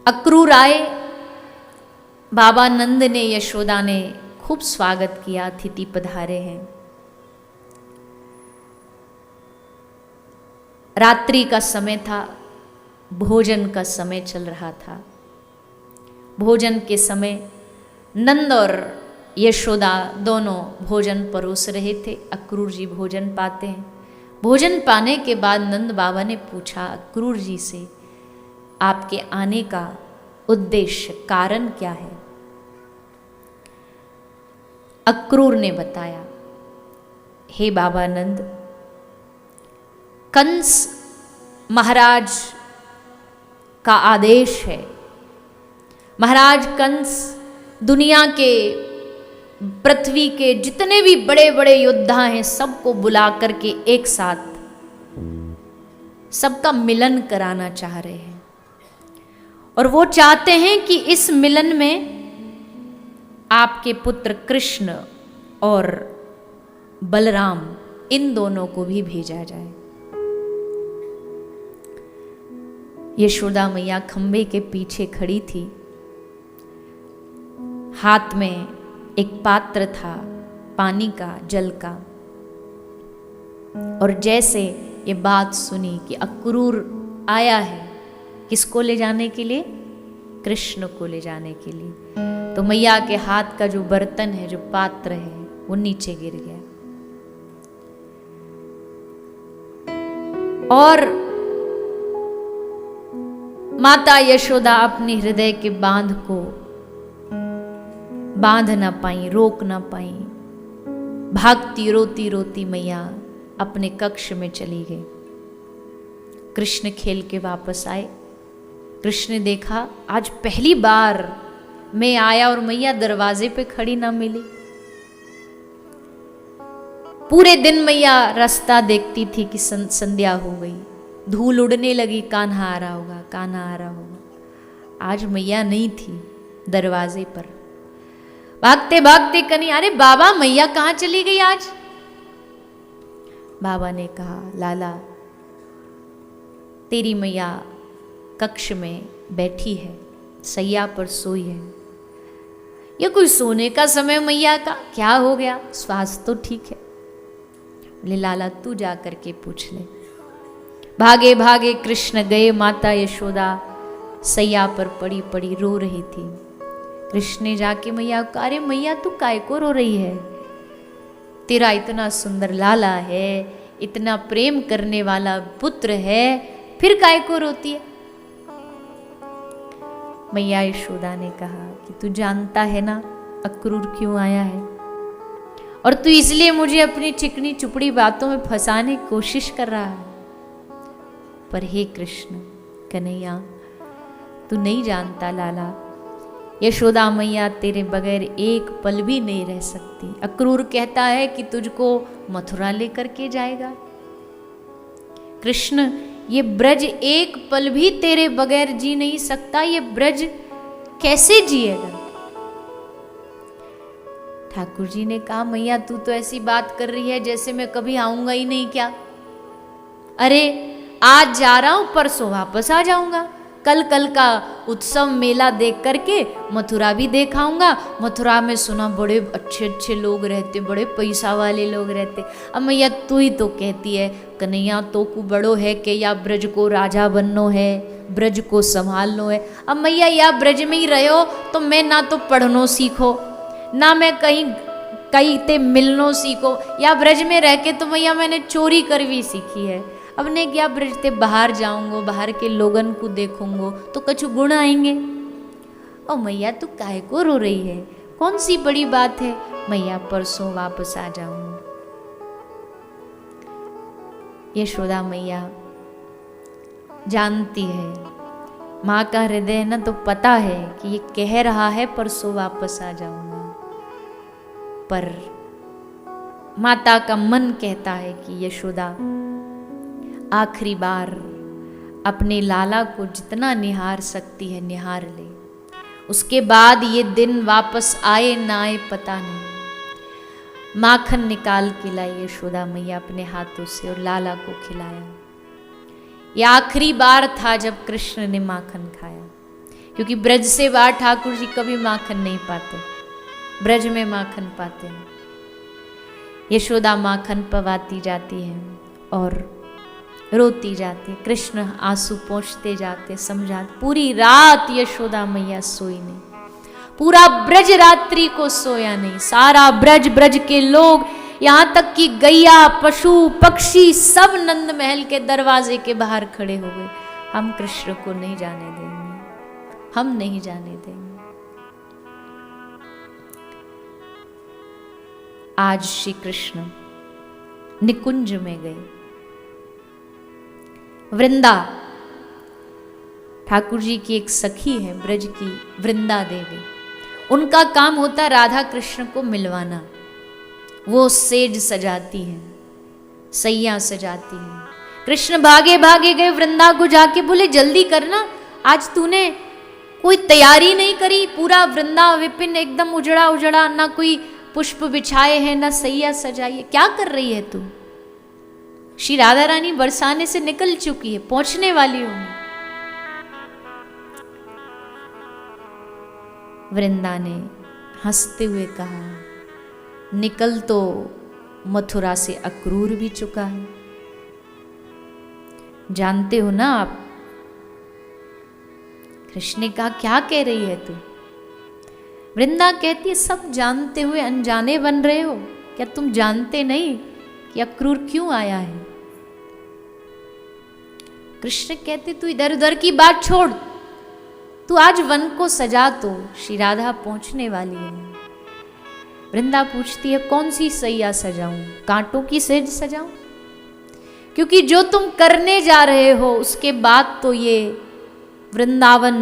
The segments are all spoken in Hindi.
अक्रूर आए, बाबा नंद ने, यशोदा ने खूब स्वागत किया, अतिथि पधारे हैं। रात्रि का समय था, भोजन का समय चल रहा था। भोजन के समय नंद और यशोदा दोनों भोजन परोस रहे थे। अक्रूर जी भोजन पाते हैं। भोजन पाने के बाद नंद बाबा ने पूछा अक्रूर जी से, आपके आने का उद्देश्य, कारण क्या है? अक्रूर ने बताया, हे बाबा नंद, कंस महाराज का आदेश है। महाराज कंस दुनिया के, पृथ्वी के जितने भी बड़े बड़े योद्धा हैं सबको बुला करके एक साथ सबका मिलन कराना चाह रहे हैं। और वो चाहते हैं कि इस मिलन में आपके पुत्र कृष्ण और बलराम, इन दोनों को भी भेजा जाए। यशोदा मैया खंबे के पीछे खड़ी थी। हाथ में एक पात्र था पानी का, जल का। और जैसे ये बात सुनी कि अक्रूर आया है, किसको ले जाने के लिए? कृष्ण को ले जाने के लिए, तो मैया के हाथ का जो बर्तन है, जो पात्र है, वो नीचे गिर गया। और माता यशोदा अपने हृदय के बांध को बांध ना पाई, रोक ना पाई। भागती रोती रोती मैया अपने कक्ष में चली गई। कृष्ण खेल के वापस आए। कृष्ण ने देखा आज पहली बार मैं आया और मैया दरवाजे पे खड़ी ना मिली। पूरे दिन मैया रास्ता देखती थी कि संध्या हो गई, धूल उड़ने लगी, कान्हा आ रहा होगा, कान्हा आ रहा होगा। आज मैया नहीं थी दरवाजे पर। भागते भागते कनी, अरे बाबा मैया कहाँ चली गई आज? बाबा ने कहा, लाला तेरी मैया कक्ष में बैठी है, सैया पर सोई है। ये कोई सोने का समय मैया का? क्या हो गया? स्वास्थ्य तो ठीक है। बोले लाला तू जा करके पूछ ले। भागे भागे कृष्ण गए। माता यशोदा सैया पर पड़ी पड़ी रो रही थी। कृष्ण ने जाके मैया को, अरे मैया तू काय को रो रही है? तेरा इतना सुंदर लाला है, इतना प्रेम करने वाला पुत्र है, फिर काय को रोती है? मैया यशोदा ने कहा कि तू जानता है ना अक्रूर क्यों आया है, और तू इसलिए मुझे अपनी चिकनी चुपड़ी बातों में फंसाने की कोशिश कर रहा है। पर हे कृष्ण कन्हैया, तू नहीं जानता लाला, यशोदा मैया तेरे बगैर एक पल भी नहीं रह सकती। अक्रूर कहता है कि तुझको मथुरा लेकर के जाएगा। कृष्ण, ये ब्रज एक पल भी तेरे बगैर जी नहीं सकता, ये ब्रज कैसे जिएगा? ठाकुर जी ने कहा, मैया तू तो ऐसी बात कर रही है जैसे मैं कभी आऊंगा ही नहीं क्या? अरे आज जा रहा हूं, परसों वापस आ जाऊंगा। कल का उत्सव मेला देख करके मथुरा भी देखाऊंगा। मथुरा में सुना बड़े अच्छे अच्छे लोग रहते, बड़े पैसा वाले लोग रहते। अब मैया तू ही तो कहती है कन्हैया तो को बड़ो है कि या ब्रज को राजा बननो है, ब्रज को संभालनो है। अब मैया या ब्रज में ही रहो तो मैं ना तो पढ़नो सीखो, ना मैं कहीं ते मिलनो सीखो, या ब्रज में रह के तो मैया मैंने चोरी करवी सीखी है। अब ने क्या ब्रज ते बाहर जाऊंगो, बाहर के लोगन को देखूंगो तो कुछ गुण आएंगे। ओ मैया तू काहे को रो रही है? कौन सी बड़ी बात है? मैया परसों वापस आ जाऊंगी। यशोदा मैया जानती है, माँ का हृदय ना तो पता है कि ये कह रहा है परसों वापस आ जाऊंगा, पर माता का मन कहता है कि यशोदा आखिरी बार अपने लाला को जितना निहार सकती है निहार ले, उसके बाद ये दिन वापस आए ना आए पता नहीं। माखन निकाल के लाई यशोदा मैया अपने हाथों से और लाला को खिलाया। ये आखिरी बार था जब कृष्ण ने माखन खाया। क्योंकि ब्रज से बाहर ठाकुर जी कभी माखन नहीं पाते, ब्रज में माखन पाते हैं। यशोदा माखन पवाती जाती है और रोती जाती है, कृष्ण आंसू पोंछते जाते, समझाते। पूरी रात यशोदा मैया सोई नहीं, पूरा ब्रज रात्रि को सोया नहीं। सारा ब्रज, ब्रज के लोग, यहाँ तक कि गैया, पशु, पक्षी सब नंद महल के दरवाजे के बाहर खड़े हो गए। हम कृष्ण को नहीं जाने देंगे, हम नहीं जाने देंगे। आज श्री कृष्ण निकुंज में गए। वृंदा, ठाकुर जी की एक सखी है ब्रज की, वृंदा देवी। उनका काम होता राधा कृष्ण को मिलवाना। वो सेज सजाती हैं, सैया सजाती हैं। कृष्ण भागे भागे गए वृंदा को जाके बोले जल्दी करना, आज तूने कोई तैयारी नहीं करी। पूरा वृंदा विपिन एकदम उजड़ा उजड़ा, ना कोई पुष्प बिछाए हैं, ना सैया सजाई है, क्या कर रही है तू? श्री राधा रानी बरसाने से निकल चुकी है, पहुंचने वाली होंगी। वृंदा ने हंसते हुए कहा, निकल तो मथुरा से अक्रूर भी चुका है, जानते हो ना आप। कृष्ण ने कहा क्या कह रही है तू? वृंदा कहती है सब जानते हुए अनजाने बन रहे हो क्या? तुम जानते नहीं कि अक्रूर क्यों आया है? कृष्ण कहते तू इधर उधर की बात छोड़, तू आज वन को सजा, तो श्री राधा पहुंचने वाली है। वृंदा पूछती है कौन सी सैया सजाऊं? कांटों की सेज सजाऊं? क्योंकि जो तुम करने जा रहे हो उसके बाद तो ये वृंदावन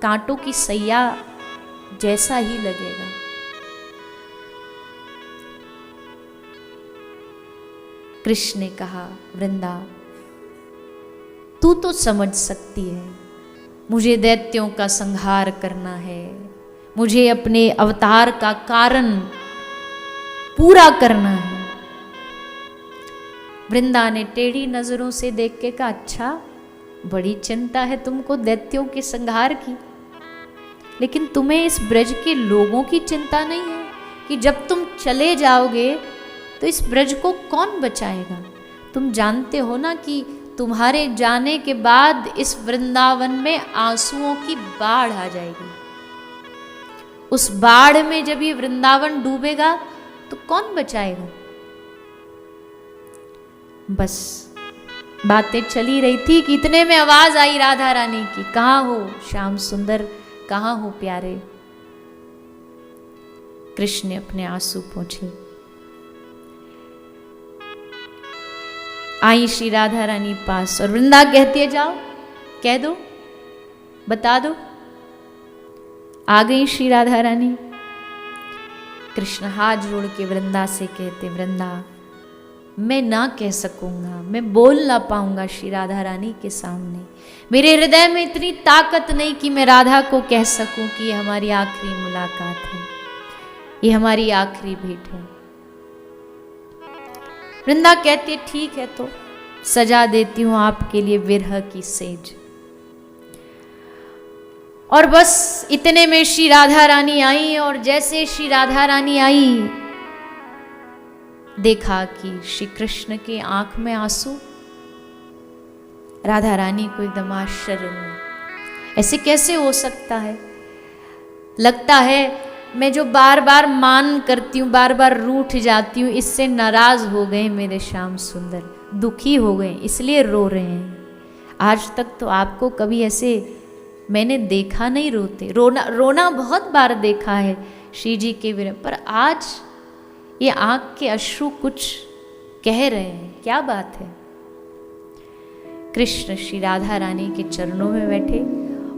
कांटों की सैया जैसा ही लगेगा। कृष्ण ने कहा वृंदा तू तो समझ सकती है, मुझे दैत्यों का संहार करना है, मुझे अपने अवतार का कारण पूरा करना है। वृंदा ने टेढ़ी नजरों से देख के कहा अच्छा, बड़ी चिंता है तुमको दैत्यों के संहार की, लेकिन तुम्हें इस ब्रज के लोगों की चिंता नहीं है कि जब तुम चले जाओगे तो इस ब्रज को कौन बचाएगा? तुम जानते हो ना कि तुम्हारे जाने के बाद इस वृंदावन में आंसुओं की बाढ़ आ जाएगी। उस बाढ़ में जब ये वृंदावन डूबेगा तो कौन बचाएगा? बस बातें चली रही थी कि इतने में आवाज आई राधा रानी की, कहाँ हो श्याम सुंदर, कहाँ हो प्यारे? कृष्ण ने अपने आंसू पोंछे। आई श्री राधा रानी पास और वृंदा कहती है जाओ कह दो, बता दो। आ गई श्री राधा रानी। कृष्ण हाथ जोड़ के वृंदा से कहते वृंदा मैं ना कह सकूंगा, मैं बोल ना पाऊंगा श्री राधा रानी के सामने। मेरे हृदय में इतनी ताकत नहीं कि मैं राधा को कह सकूं कि ये हमारी आखिरी मुलाकात है, ये हमारी आखिरी भेंट है। वृंदा कहती है ठीक है तो सजा देती हूं आपके लिए विरह की सेज। और बस इतने में श्री राधा रानी आई और जैसे श्री राधा रानी आई देखा कि श्री कृष्ण के आंख में आंसू। राधा रानी को एकदम आश्चर्य हुआ, ऐसे कैसे हो सकता है? लगता है मैं जो बार बार मान करती हूँ, बार बार रूठ जाती हूँ, इससे नाराज हो गए मेरे श्याम सुंदर, दुखी हो गए इसलिए रो रहे हैं। आज तक तो आपको कभी ऐसे मैंने देखा नहीं रोते। रोना बहुत बार देखा है श्री जी के विरह, पर आज ये आंख के अश्रु कुछ कह रहे हैं, क्या बात है? कृष्ण श्री राधा रानी के चरणों में बैठे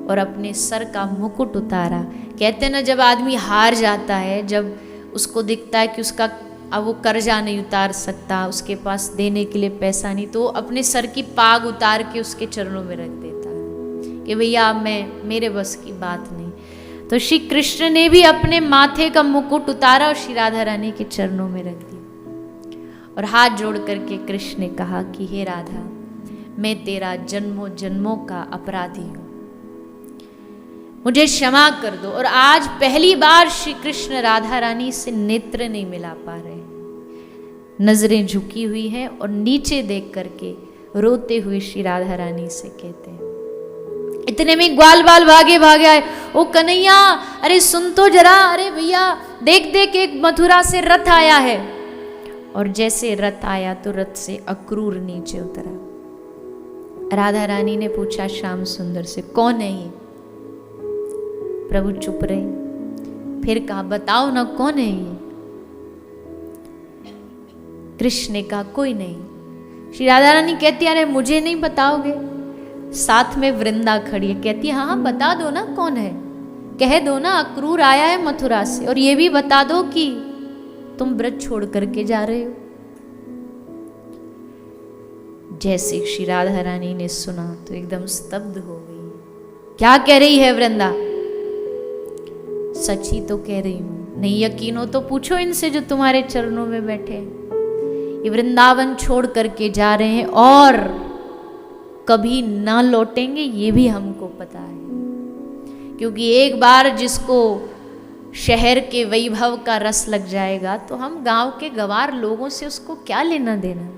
और अपने सर का मुकुट उतारा। कहते हैं ना जब आदमी हार जाता है, जब उसको दिखता है कि उसका अब वो कर्जा नहीं उतार सकता, उसके पास देने के लिए पैसा नहीं, तो अपने सर की पाग उतार के उसके चरणों में रख देता है कि भैया मेरे बस की बात नहीं। तो श्री कृष्ण ने भी अपने माथे का मुकुट उतारा और श्री राधा रानी के चरणों में रख दिया और हाथ जोड़ करके कृष्ण ने कहा कि हे राधा, मैं तेरा जन्मों जन्मों का अपराधी हूं, मुझे क्षमा कर दो। और आज पहली बार श्री कृष्ण राधा रानी से नेत्र नहीं मिला पा रहे, नजरें झुकी हुई हैं और नीचे देख करके रोते हुए श्री राधा रानी से कहते हैं। इतने में ग्वाल बाल भागे भागे आए, ओ कन्हैया अरे सुन तो जरा, अरे भैया देख देख एक मथुरा से रथ आया है। और जैसे रथ आया तो रथ से अक्रूर नीचे उतरा। राधा रानी ने पूछा श्याम सुंदर से, कौन है ये? प्रभु चुप रहे। फिर कहा, बताओ ना कौन है ये? कृष्ण ने कहा, कोई नहीं। श्री राधा रानी कहती, अरे मुझे नहीं बताओगे? साथ में वृंदा खड़ी है, कहती है, हाँ बता दो ना कौन है, कह दो ना अक्रूर आया है मथुरा से, और ये भी बता दो कि तुम व्रत छोड़ करके जा रहे हो। जैसे श्री राधा रानी ने सुना तो एकदम स्तब्ध हो गई। क्या कह रही है वृंदा? सच ही तो कह रही हूं, नहीं यकीन हो तो पूछो इनसे जो तुम्हारे चरणों में बैठे हैं। ये वृंदावन छोड़ करके जा रहे हैं और कभी ना लौटेंगे, ये भी हमको पता है। क्योंकि एक बार जिसको शहर के वैभव का रस लग जाएगा तो हम गांव के गंवार लोगों से उसको क्या लेना देना।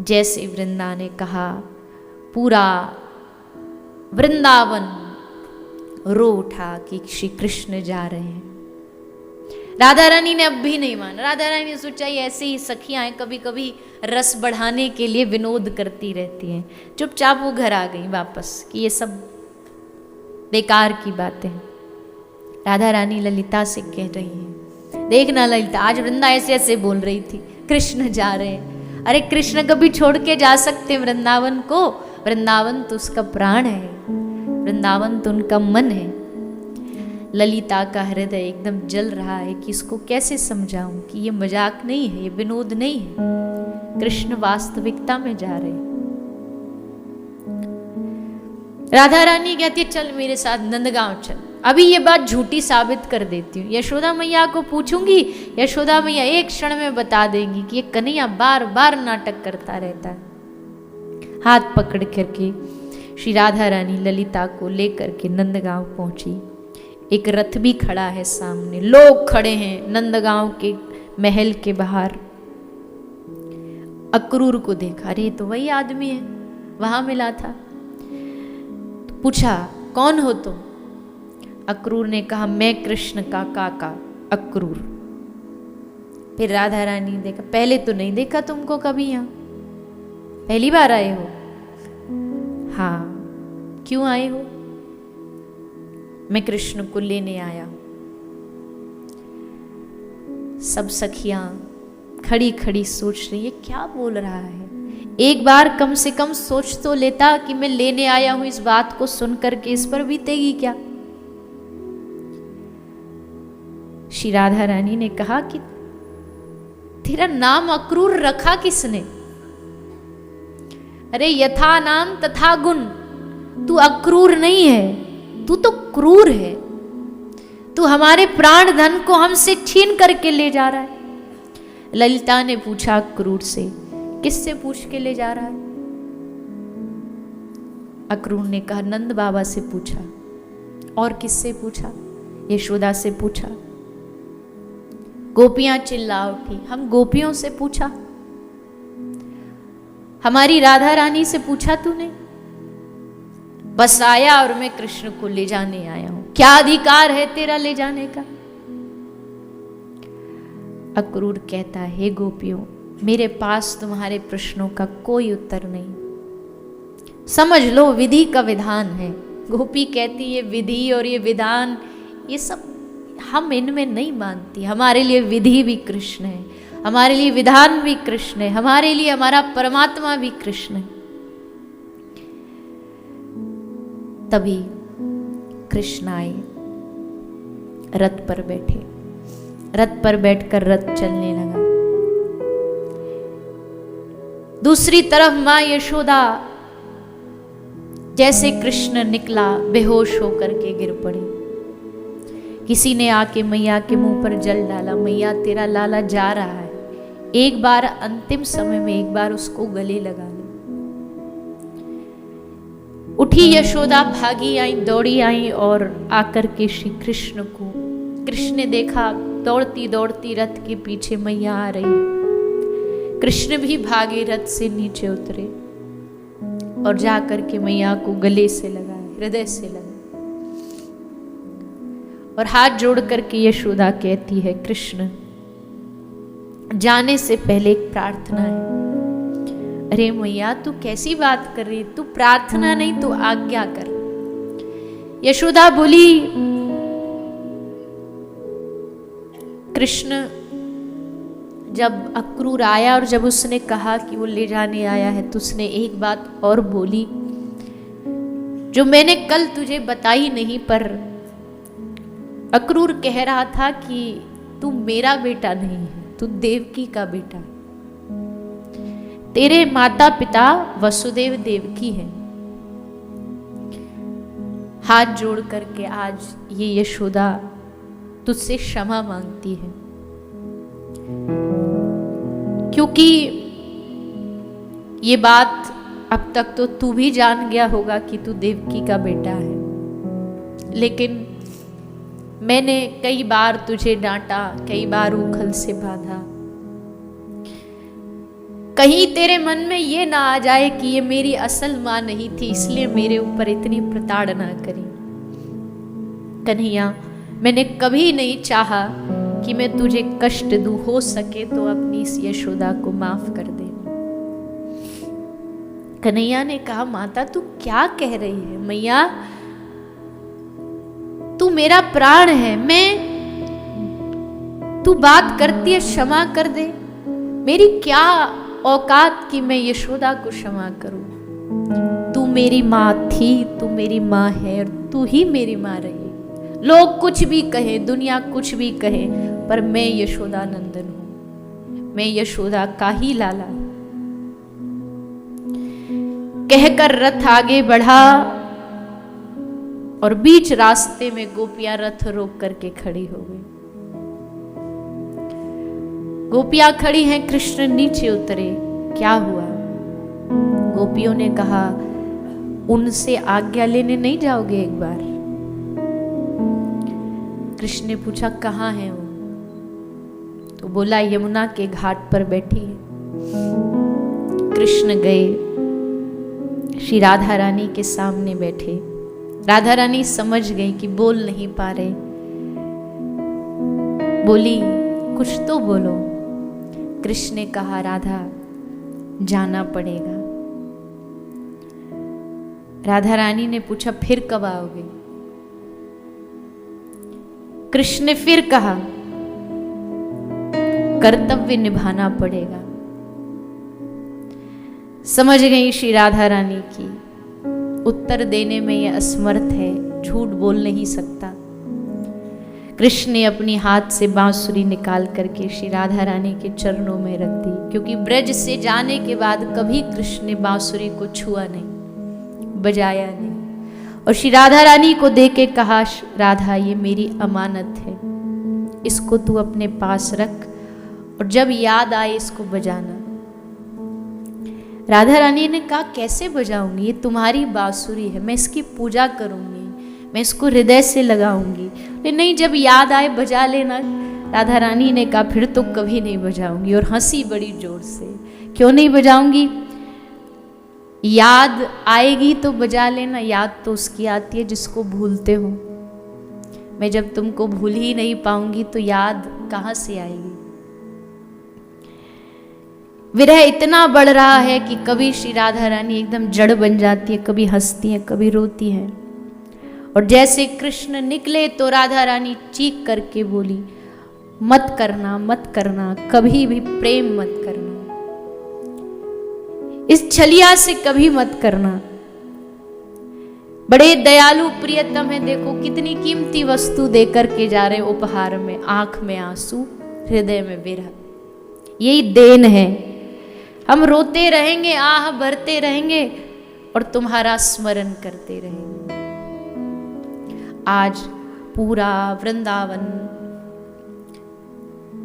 जैसे वृंदा ने कहा, पूरा वृंदावन रो उठा कि श्री कृष्ण जा रहे हैं। राधा रानी ने अब भी नहीं माना। राधा रानी ने सोचा ये ऐसे ही सखियां हैं, कभी कभी रस बढ़ाने के लिए विनोद करती रहती हैं। चुपचाप वो घर आ गई वापस कि ये सब बेकार की बातें। राधा रानी ललिता से कह रही है, देखना ललिता, आज वृंदा ऐसे ऐसे बोल रही थी, कृष्ण जा रहे हैं। अरे कृष्ण कभी छोड़ के जा सकते वृंदावन को? वृंदावन तो उसका प्राण है, वृंदावन तो उनका मन है। ललिता का हृदय एकदम जल रहा है कि इसको कैसे समझाऊं कि ये मजाक नहीं है, ये विनोद नहीं है, कृष्ण वास्तविकता में जा रहे हैं। राधा रानी कहती है, चल मेरे साथ नंदगांव चल, अभी ये बात झूठी साबित कर देती हूँ। यशोदा मैया को पूछूंगी, यशोदा मैया एक क्षण में बता देंगी कि ये कन्हैया बार बार नाटक करता रहता है। हाथ पकड़ करके श्री राधा रानी ललिता को लेकर के नंदगांव पहुंची। एक रथ भी खड़ा है सामने, लोग खड़े हैं नंदगांव के महल के बाहर। अक्रूर को देखा, अरे तो वही आदमी है, वहां मिला था। तो पूछा, कौन हो तुम? अक्रूर ने कहा, मैं कृष्ण का काका अक्रूर। फिर राधा रानी ने देखा, पहले तो नहीं देखा तुमको कभी, यहां पहली बार आए हो? हाँ, क्यों आए हो? मैं कृष्ण को लेने आया हूं। सब सखियां खड़ी खड़ी सोच रही है, क्या बोल रहा है? एक बार कम से कम सोच तो लेता कि मैं लेने आया हूं, इस बात को सुनकर के इस पर बीतेगी क्या? श्री राधा रानी ने कहा कि तेरा नाम अक्रूर रखा किसने? अरे यथा नाम तथा गुण, तू अक्रूर नहीं है, तू तो क्रूर है। तू हमारे प्राण धन को हमसे छीन करके ले जा रहा है। ललिता ने पूछा अक्रूर से, किससे पूछ के ले जा रहा है? अक्रूर ने कहा, नंद बाबा से पूछा। और किससे पूछा? यशोदा से पूछा। गोपियां चिल्ला उठी, हम गोपियों से पूछा? हमारी राधा रानी से पूछा तूने? बस आया और मैं कृष्ण को ले जाने आया हूं। क्या अधिकार है तेरा ले जाने का? अक्रूर कहता है, हे गोपियों, मेरे पास तुम्हारे प्रश्नों का कोई उत्तर नहीं। समझ लो विधि का विधान है। गोपी कहती है, विधि और ये विधान, ये सब हम इनमें नहीं मानती। हमारे लिए विधि भी कृष्ण है, हमारे लिए विधान भी कृष्ण है, हमारे लिए हमारा परमात्मा भी कृष्ण है। तभी कृष्ण आए, रथ पर बैठे। रथ पर बैठकर रथ चलने लगा। दूसरी तरफ मां यशोदा, जैसे कृष्ण निकला बेहोश होकर के गिर पड़ी। किसी ने आके मैया के मुंह पर जल डाला, मैया तेरा लाला जा रहा है, एक बार अंतिम समय में एक बार उसको गले लगा ले। उठी यशोदा, भागी आई, दौड़ी आई और आकर के श्री कृष्ण को, कृष्ण ने देखा दौड़ती दौड़ती रथ के पीछे मैया आ रही। कृष्ण भी भागे, रथ से नीचे उतरे और जाकर के मैया को गले से लगाए, हृदय से लगाए और हाथ जोड़ करके यशोदा कहती है, कृष्ण जाने से पहले एक प्रार्थना है। अरे मैया तू कैसी बात कर रही, तू प्रार्थना नहीं तू आज्ञा कर। यशोदा बोली, कृष्ण जब अक्रूर आया और जब उसने कहा कि वो ले जाने आया है, तो उसने एक बात और बोली जो मैंने कल तुझे बताई नहीं, पर अक्रूर कह रहा था कि तू मेरा बेटा नहीं है, तू देवकी का बेटा है। तेरे माता पिता वसुदेव देवकी हैं। हाथ जोड़ करके आज ये यशोदा तुझसे क्षमा मांगती है, क्योंकि ये बात अब तक तो तू भी जान गया होगा कि तू देवकी का बेटा है, लेकिन मैंने कई बार तुझे डांटा, कई बार उखल से बांधा। कहीं तेरे मन में ये ना आ जाए कि ये मेरी असल मां नहीं थी, इसलिए मेरे ऊपर इतनी प्रताड़ना करी। कन्हैया, मैंने कभी नहीं चाहा कि मैं तुझे कष्ट दूं, हो सके तो अपनी इस यशोदा को माफ कर दे। कन्हैया ने कहा, माता तू क्या कह रही है? मैया तू मेरा प्राण है, तू बात करती है क्षमा कर दे। मेरी क्या औकात कि मैं यशोदा को क्षमा करूं? तू मेरी माँ थी, तू मेरी माँ है और तू ही मेरी माँ रही। लोग कुछ भी कहे, दुनिया कुछ भी कहे, पर मैं यशोदा नंदन हूं, मैं यशोदा का ही लाला। कहकर रथ आगे बढ़ा और बीच रास्ते में गोपियां रथ रोक करके खड़ी हो गई। गोपियां खड़ी हैं, कृष्ण नीचे उतरे। क्या हुआ? गोपियों ने कहा, उनसे आज्ञा लेने नहीं जाओगे एक बार? कृष्ण ने पूछा, कहाँ है वो? तो बोला, यमुना के घाट पर बैठी है। कृष्ण गए, श्री राधा रानी के सामने बैठे। राधा रानी समझ गई कि बोल नहीं पा रहे। बोली, कुछ तो बोलो। कृष्ण ने कहा, राधा जाना पड़ेगा। राधा रानी ने पूछा, फिर कब आओगे? कृष्ण ने फिर कहा, कर्तव्य निभाना पड़ेगा। समझ गई श्री राधा रानी की उत्तर देने में यह असमर्थ है, झूठ बोल नहीं सकता। कृष्ण ने अपनी हाथ से बांसुरी निकाल करके श्री राधा रानी के चरणों में रख दी, क्योंकि ब्रज से जाने के बाद कभी कृष्ण ने बांसुरी को छुआ नहीं, बजाया नहीं। और श्री राधा रानी को दे के कहा, राधा ये मेरी अमानत है, इसको तू अपने पास रख और जब याद आए इसको बजाना। राधा रानी ने कहा, कैसे बजाऊंगी? ये तुम्हारी बांसुरी है, मैं इसकी पूजा करूंगी, मैं इसको हृदय से लगाऊंगी। नहीं, जब याद आए बजा लेना। राधा रानी ने कहा, फिर तो कभी नहीं बजाऊंगी, और हंसी बड़ी जोर से। क्यों नहीं बजाऊंगी? याद आएगी तो बजा लेना। याद तो उसकी आती है जिसको भूलते हो। मैं जब तुमको भूल ही नहीं पाऊंगी तो याद कहां से आएगी? विरह इतना बढ़ रहा है कि कभी श्री राधा रानी एकदम जड़ बन जाती है, कभी हंसती है, कभी रोती है। और जैसे कृष्ण निकले तो राधा रानी चीख करके बोली, मत करना, मत करना, कभी भी प्रेम मत करना, इस छलिया से कभी मत करना। बड़े दयालु प्रियतम है, देखो कितनी कीमती वस्तु देकर के जा रहे उपहार में। आंख में आंसू, हृदय में विरह, यही देन है। हम रोते रहेंगे, आह भरते रहेंगे और तुम्हारा स्मरण करते रहेंगे। आज पूरा वृंदावन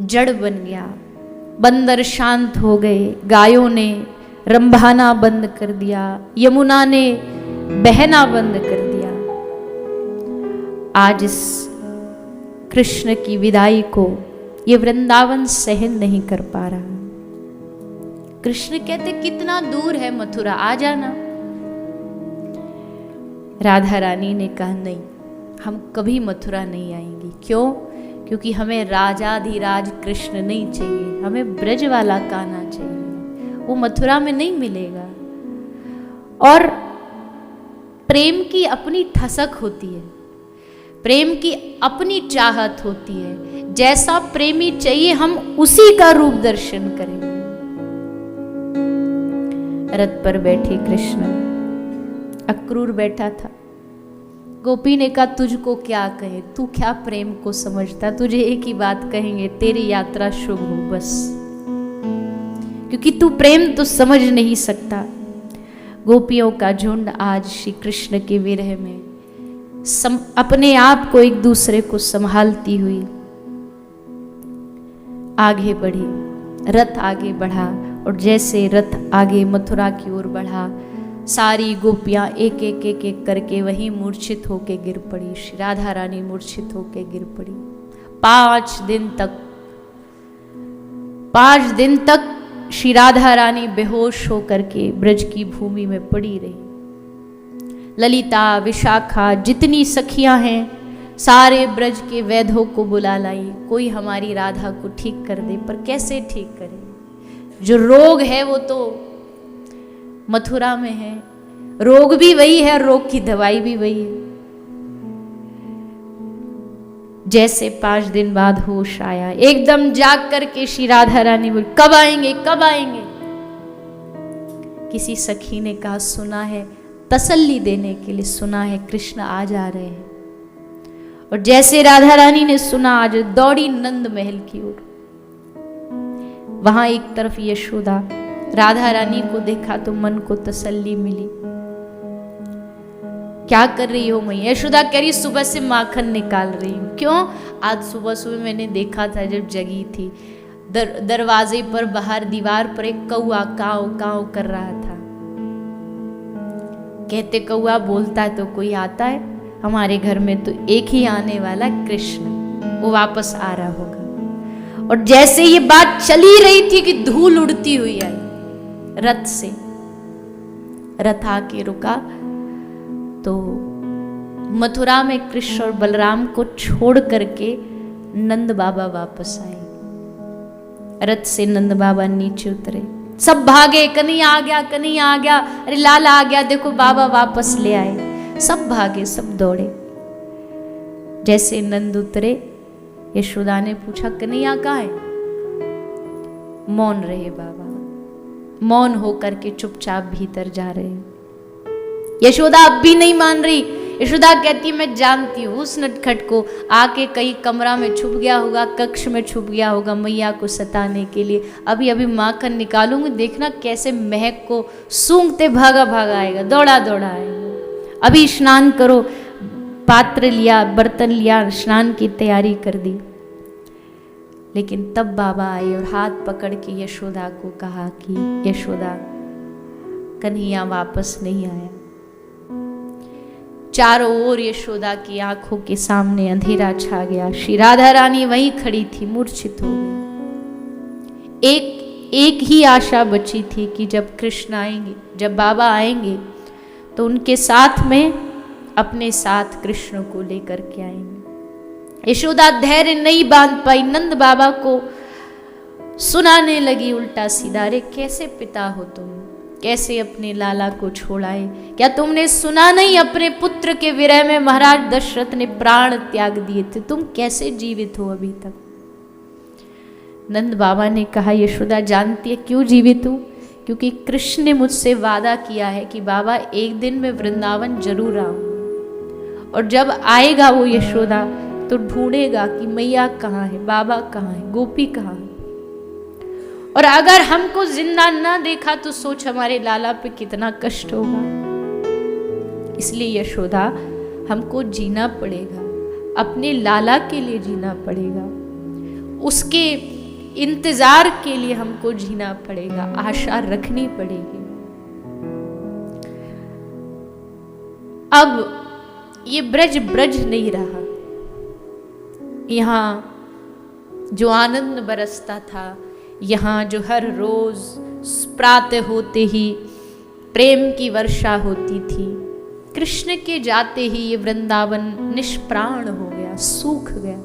जड़ बन गया, बंदर शांत हो गए, गायों ने रंभाना बंद कर दिया, यमुना ने बहना बंद कर दिया। आज इस कृष्ण की विदाई को ये वृंदावन सहन नहीं कर पा रहा। कृष्ण कहते कितना दूर है मथुरा, आ जाना। राधा रानी ने कहा नहीं, हम कभी मथुरा नहीं आएंगी। क्यों? क्योंकि हमें राजाधिराज कृष्ण नहीं चाहिए, हमें ब्रज वाला कान्हा चाहिए, वो मथुरा में नहीं मिलेगा। और प्रेम की अपनी ठसक होती है, प्रेम की अपनी चाहत होती है। जैसा प्रेमी चाहिए हम उसी का रूप दर्शन करेंगे। रथ पर बैठे कृष्ण, अक्रूर बैठा था। गोपी ने कहा तुझको क्या कहे, तू क्या प्रेम को समझता, तुझे एक ही बात कहेंगे, तेरी यात्रा शुभ हो बस, क्योंकि तू प्रेम तो समझ नहीं सकता। गोपियों का झुंड आज श्री कृष्ण के विरह में अपने आप को एक दूसरे को संभालती हुई आगे बढ़ी। रथ आगे बढ़ा और जैसे रथ आगे मथुरा की ओर बढ़ा, सारी गोपियां एक एक एक एक करके वहीं मूर्छित होके गिर पड़ी। श्री राधा रानी मूर्छित होके गिर पड़ी। 5 दिन तक श्री राधा रानी बेहोश होकर के ब्रज की भूमि में पड़ी रही। ललिता, विशाखा, जितनी सखियां हैं, सारे ब्रज के वैद्यों को बुला लाई, कोई हमारी राधा को ठीक कर दे। पर कैसे ठीक करे? जो रोग है वो तो मथुरा में है, रोग भी वही है, रोग की दवाई भी वही है। जैसे 5 दिन बाद होश आया, एकदम जाग करके श्री राधा रानी बोली कब आएंगे, कब आएंगे? किसी सखी ने कहा सुना है, तसल्ली देने के लिए सुना है कृष्ण आ जा रहे हैं। और जैसे राधा रानी ने सुना, आज दौड़ी नंद महल की ओर। वहां एक तरफ यशोदा, राधा रानी को देखा तो मन को तसल्ली मिली। क्या कर रही हो मैया? यशोदा कह रही सुबह से माखन निकाल रही हूं। क्यों? आज सुबह सुबह मैंने देखा था जब जगी थी, दरवाजे पर बाहर दीवार पर एक कौआ काव काव कर रहा था। कहते कौआ बोलता है तो कोई आता है, हमारे घर में तो एक ही आने वाला कृष्ण, वो वापस आ रहा होगा। और जैसे ये बात चली रही थी कि धूल उड़ती हुई आई रथ से, रथ आके रुका तो मथुरा में कृष्ण और बलराम को छोड़ करके नंद बाबा वापस आए। रथ से नंद बाबा नीचे उतरे, सब भागे, कन्हैया आ गया, कन्हैया आ गया, अरे लाला आ गया, देखो बाबा वापस ले आए। सब भागे, सब दौड़े। जैसे नंद उतरे, यशोदा ने पूछा कन्हैया कहाँ है? मौन रहे बाबा, मौन होकर के चुपचाप भीतर जा रहे। यशोदा अब भी नहीं मान रही। यशोदा कहती मैं जानती हूँ उस नटखट को, आके कहीं कमरा में छुप गया होगा, कक्ष में छुप गया होगा मैया को सताने के लिए। अभी अभी माखन निकालूंगी, देखना कैसे महक को सूंघते भागा भागा आएगा, दौड़ा दौड़ा आएगा। अभी स्नान करो, पात्र लिया, बर्तन लिया, स्नान की तैयारी कर दी। लेकिन तब बाबा आए और हाथ पकड़ के यशोदा को कहा कि यशोदा, कन्हैया वापस नहीं आया। चारों ओर यशोदा की आंखों के सामने अंधेरा छा गया। श्री राधा रानी वहीं खड़ी थी, मूर्छित हो गई। एक ही आशा बची थी कि जब कृष्ण आएंगे, जब बाबा आएंगे तो उनके साथ में अपने साथ कृष्ण को लेकर के आएंगे। यशोदा धैर्य नहीं बांध पाई, नंद बाबा को सुनाने लगी उल्टा सीधा, अरे कैसे पिता हो तुम, कैसे अपने लाला को छोड़ाए? क्या तुमने सुना नहीं अपने पुत्र के विरह में महाराज दशरथ ने प्राण त्याग दिए थे? तुम कैसे जीवित हो अभी तक? नंद बाबा ने कहा यशोदा जानती है क्यों जीवित हूं? क्योंकि कृष्ण ने मुझसे वादा किया है कि बाबा एक दिन मैं वृंदावन जरूर आऊंगा, और जब आएगा वो यशोदा तो ढूंढेगा कि मैया कहाँ है, बाबा कहाँ है, गोपी कहाँ है। और अगर हमको जिंदा ना देखा तो सोच हमारे लाला पे कितना कष्ट होगा। इसलिए यशोदा हमको जीना पड़ेगा, अपने लाला के लिए जीना पड़ेगा, उसके इंतजार के लिए हमको जीना पड़ेगा, आशा रखनी पड़ेगी। अब ये ब्रज ब्रज नहीं रहा। यहाँ जो आनंद बरसता था, यहाँ जो हर रोज प्रातः होते ही प्रेम की वर्षा होती थी, कृष्ण के जाते ही ये वृंदावन निष्प्राण हो गया, सूख गया।